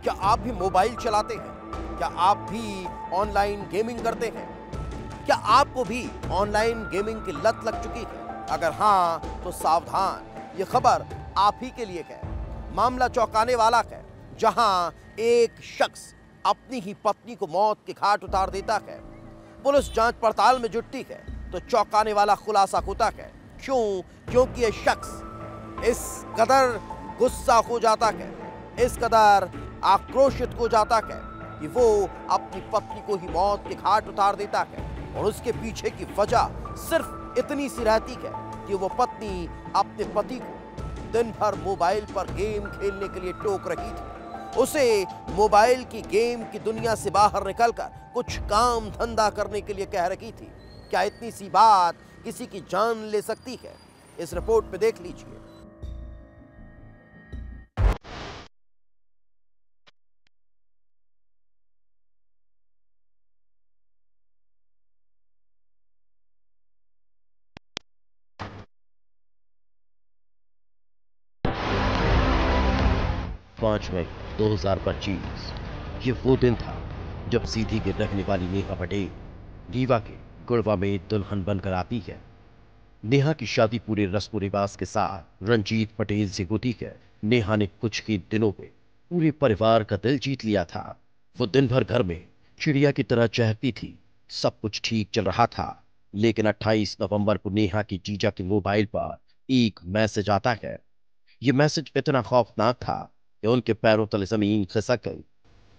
क्या आप भी मोबाइल चलाते हैं? क्या आप भी ऑनलाइन गेमिंग करते हैं? क्या आपको भी ऑनलाइन गेमिंग की लत लग चुकी है? अगर हाँ तो सावधान, ये खबर आप ही के लिए है। मामला चौंकाने वाला है, जहां एक शख्स अपनी ही पत्नी को मौत के घाट उतार देता है। पुलिस जांच पड़ताल में जुटती है तो चौंकाने वाला खुलासा होता है। क्यों? क्योंकि ये शख्स इस कदर गुस्सा हो जाता है, इस कदर आक्रोशित हो जाता है कि वो अपनी पत्नी को ही मौत के घाट उतार देता है। और उसके पीछे की वजह सिर्फ इतनी सी रहती है कि वो पत्नी अपने पति को दिन भर मोबाइल पर गेम खेलने के लिए टोक रही थी। उसे मोबाइल की गेम की दुनिया से बाहर निकलकर कुछ काम धंधा करने के लिए कह रही थी। क्या इतनी सी बात किसी की जान ले सकती है? इस रिपोर्ट में देख लीजिए। पांच मई 2025 ये वो दिन था जब सीधी के रहने वाली नेहा पटेल रीवा के गुड़वा में दुल्हन बनकर आती है। नेहा की शादी पूरे रस्म रिवाज के साथ रंजीत पटेल से होती है। नेहा ने कुछ ही दिनों में पूरे परिवार का दिल जीत लिया था। वो दिन भर घर में चिड़िया की तरह चहकती थी। सब कुछ ठीक चल रहा था, लेकिन 28 नवंबर को नेहा की जीजा के मोबाइल पर एक मैसेज आता है। ये मैसेज इतना खौफनाक था कि उनके पैरों तले जमीन खिसक गई।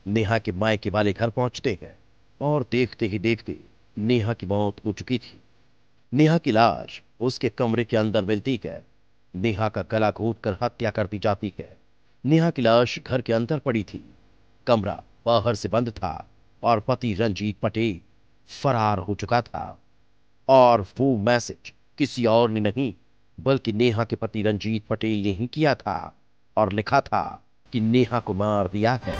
नेहा के मायके वाले घर पहुंचते हैं और देखते ही देखते नेहा की मौत हो चुकी थी। नेहा की लाश उसके कमरे के अंदर मिलती है। नेहा का गला घोंटकर हत्या कर दी जाती है। नेहा की लाश घर के अंदर पड़ी थी। कमरा बाहर से बंद था और पति रंजीत पटेल फरार हो चुका था। और वो मैसेज किसी और ने नहीं बल्कि नेहा के पति रंजीत पटेल ने ही किया था और लिखा था कि नेहा को मार दिया है।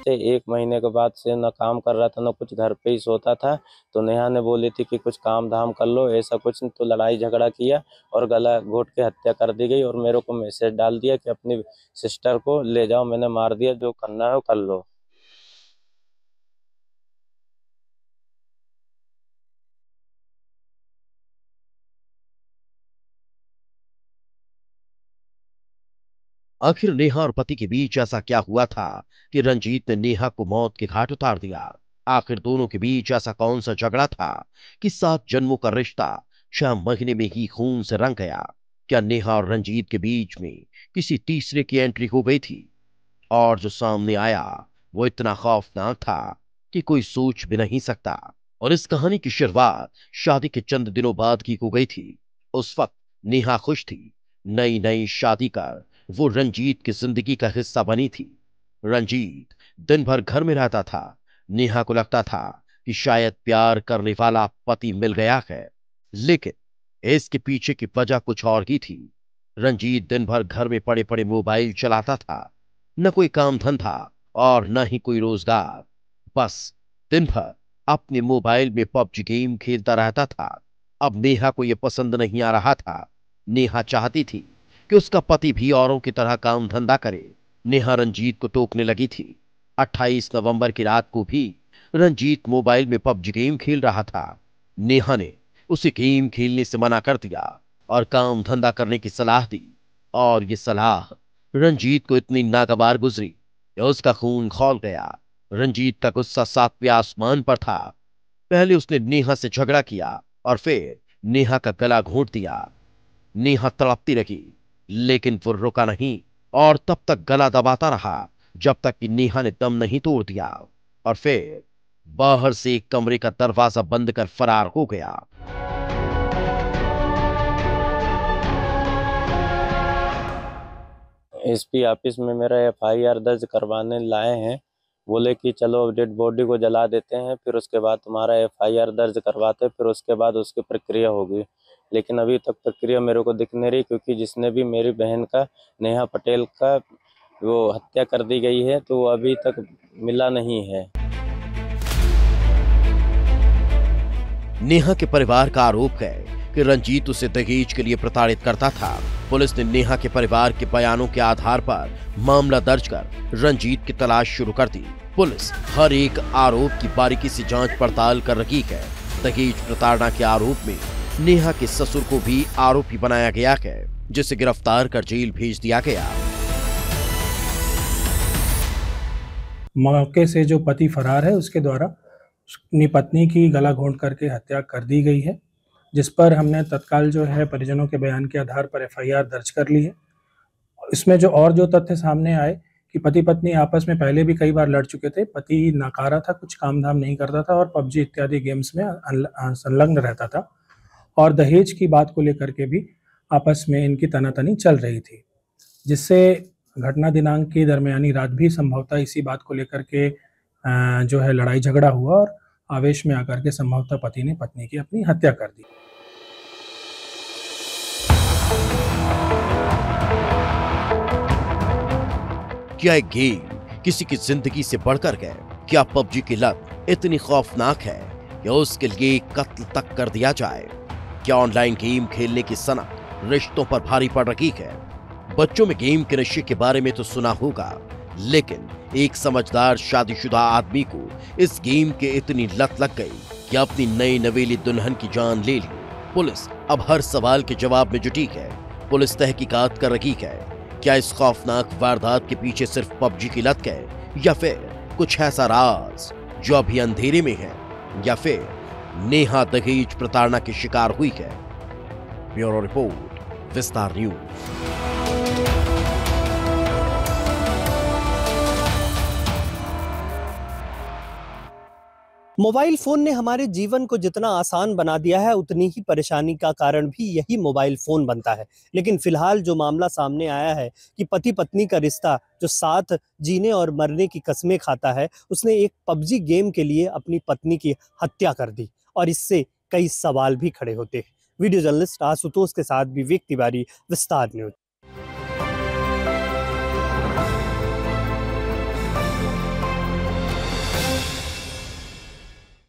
से 1 महीने के बाद से न काम कर रहा था, न कुछ घर पे ही सोता था। तो नेहा ने बोली थी कि कुछ काम धाम कर लो, ऐसा कुछ नहीं। तो लड़ाई झगड़ा किया और गला घोंट के हत्या कर दी गई और मेरे को मैसेज डाल दिया कि अपनी सिस्टर को ले जाओ, मैंने मार दिया, जो करना है वो कर लो। आखिर नेहा और पति के बीच ऐसा क्या हुआ था कि रंजीत ने नेहा को मौत के घाट उतार दिया? आखिर दोनों के बीच ऐसा कौन सा झगड़ा था कि 7 जन्मों का रिश्ता 6 महीने में ही खून से रंग गया? क्या नेहा और रंजीत के बीच में किसी तीसरे की एंट्री हो गई थी? और जो सामने आया वो इतना खौफनाक था कि कोई सोच भी नहीं सकता। और इस कहानी की शुरुआत शादी के चंद दिनों बाद की हो गई थी। उस वक्त नेहा खुश थी। नई नई शादी कर वो रंजीत की जिंदगी का हिस्सा बनी थी। रंजीत दिन भर घर में रहता था। नेहा को लगता था कि शायद प्यार करने वाला पति मिल गया है, लेकिन इसके पीछे की वजह कुछ और ही थी। रंजीत दिन भर घर में पड़े पड़े मोबाइल चलाता था। न कोई काम धंधा और न ही कोई रोजगार। बस दिन भर अपने मोबाइल में पबजी गेम खेलता रहता था। अब नेहा को यह पसंद नहीं आ रहा था। नेहा चाहती थी कि उसका पति भी औरों की तरह काम धंधा करे। नेहा रंजीत को टोकने लगी थी। 28 नवंबर की रात को भी रंजीत मोबाइल में पबजी गेम खेल रहा था। नेहा ने उसे गेम खेलने से मना कर दिया और काम धंधा करने की सलाह दी। और ये सलाह रंजीत को इतनी नागवार गुजरी कि उसका खून खौल गया। रंजीत का गुस्सा 7वें आसमान पर था। पहले उसने नेहा से झगड़ा किया और फिर नेहा का गला घोंट दिया। नेहा तड़पती रही, लेकिन वो रुका नहीं और तब तक गला दबाता रहा जब तक कि नेहा ने दम नहीं तोड़ दिया और फिर बाहर से एक कमरे का दरवाजा बंद कर फरार हो गया। एसपी ऑफिस में मेरा FIR दर्ज करवाने लाए हैं। बोले कि चलो डेड बॉडी को जला देते हैं, फिर उसके बाद तुम्हारा FIR दर्ज करवाते हैं, फिर उसके बाद उसकी प्रक्रिया होगी। लेकिन अभी तक प्रक्रिया मेरे को दिख नहीं रही, क्योंकि जिसने भी मेरी बहन का, नेहा पटेल का, वो हत्या कर दी गई है, तो वो अभी तक मिला नहीं है। नेहा के परिवार का आरोप है कि रंजीत उसे दहेज के लिए प्रताड़ित करता था। पुलिस ने नेहा के परिवार के बयानों के आधार पर मामला दर्ज कर रंजीत की तलाश शुरू कर दी। पुलिस हर एक आरोप की बारीकी से जांच पड़ताल कर रही है। दहेज प्रताड़ना के आरोप में नेहा के ससुर को भी आरोपी बनाया गया है, जिसे गिरफ्तार कर जेल भेज दिया गया। मौके से जो पति फरार है उसके द्वारा अपनी पत्नी की गला घोंट करके हत्या कर दी गई है, जिस पर हमने तत्काल जो है परिजनों के बयान के आधार पर एफआईआर दर्ज कर ली है। इसमें जो तथ्य सामने आए कि पति पत्नी आपस में पहले भी कई बार लड़ चुके थे। पति नकारा था, कुछ काम धाम नहीं करता था और पबजी इत्यादि गेम्स में संलग्न रहता था और दहेज की बात को लेकर के भी आपस में इनकी तनातनी चल रही थी, जिससे घटना दिनांक की दरमियानी रात भी संभवतः इसी बात को लेकर के जो है लड़ाई झगड़ा हुआ और आवेश में आकर के संभवतः पति ने पत्नी की अपनी हत्या कर दी। क्या एक गेम किसी की जिंदगी से बढ़कर है? क्या पबजी की लत इतनी खौफनाक है कि उसके लिए कत्ल तक कर दिया जाए? क्या ऑनलाइन गेम खेलने की सनक रिश्तों पर भारी पड़ रही है? बच्चों में गेम के नशे के बारे में तो सुना होगा, लेकिन एक समझदार शादीशुदा आदमी को इस गेम के इतनी लत लग गई कि अपनी नई नवेली दुल्हन की जान ले ली। पुलिस अब हर सवाल के जवाब में जुटी है। पुलिस तहकीकात कर रही है। क्या इस खौफनाक वारदात के पीछे सिर्फ पबजी की लत है, या फिर कुछ ऐसा राज जो अभी अंधेरे में है, या फिर नेहा दहेज प्रताड़ना की शिकार हुई है? ब्यूरो रिपोर्ट, विस्तार न्यूज। मोबाइल फोन ने हमारे जीवन को जितना आसान बना दिया है, उतनी ही परेशानी का कारण भी यही मोबाइल फोन बनता है। लेकिन फिलहाल जो मामला सामने आया है कि पति पत्नी का रिश्ता जो साथ जीने और मरने की कस्में खाता है, उसने एक पबजी गेम के लिए अपनी पत्नी की हत्या कर दी और इससे कई सवाल भी खड़े होते हैं। वीडियो जर्नलिस्ट आशुतोष के साथ विवेक तिवारी, विस्तार न्यूज।